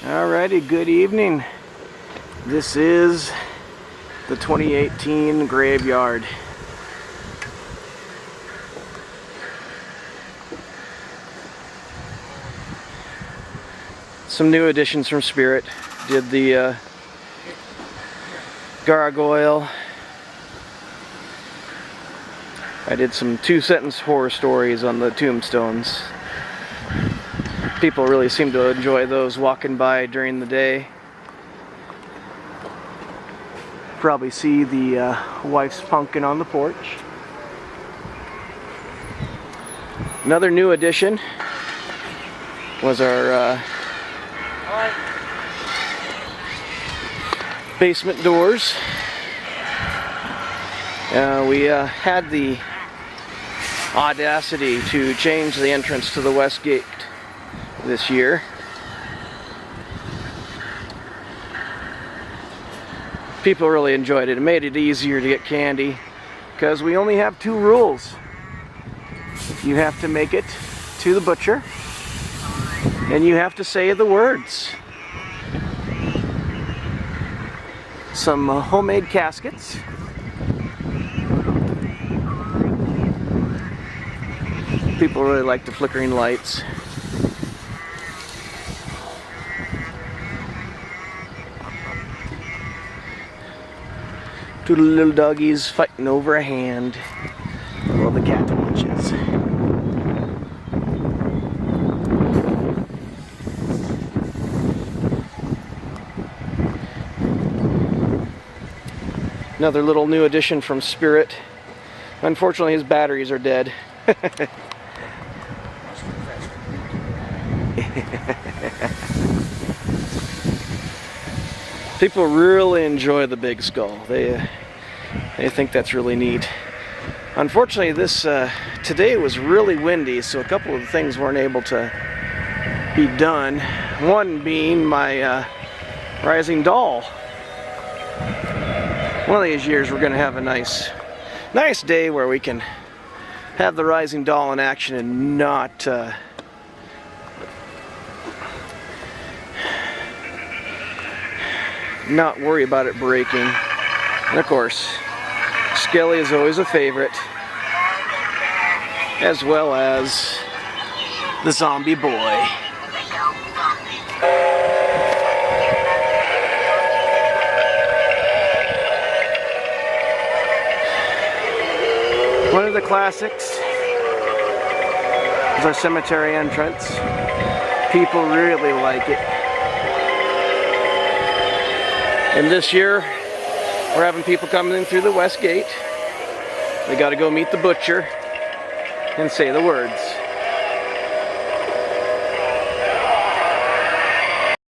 Alrighty, good evening. This is the 2018 graveyard. Some new additions from Spirit. Did the gargoyle. I did some two-sentence horror stories on the tombstones. People really seem to enjoy those walking by during the day. Probably see the wife's pumpkin on the porch. Another new addition was our basement doors. We had the audacity to change the entrance to the west gate this year. People really enjoyed it. It made it easier to get candy because we only have two rules. You have to make it to the butcher and you have to say the words. Some homemade caskets. People really like the flickering lights. Two little doggies fighting over a hand while the cat watches. Another little new addition from Spirit. Unfortunately, his batteries are dead. People really enjoy the big skull. They think that's really neat. Unfortunately, this today was really windy, so a couple of things weren't able to be done. One being my rising doll. One of these years we're going to have a nice day where we can have the rising doll in action and not worry about it breaking. And of course, Skelly is always a favorite, as well as the zombie boy. One of the classics is our cemetery entrance. People really like it. And this year, we're having people coming in through the west gate. They got to go meet the butcher and say the words.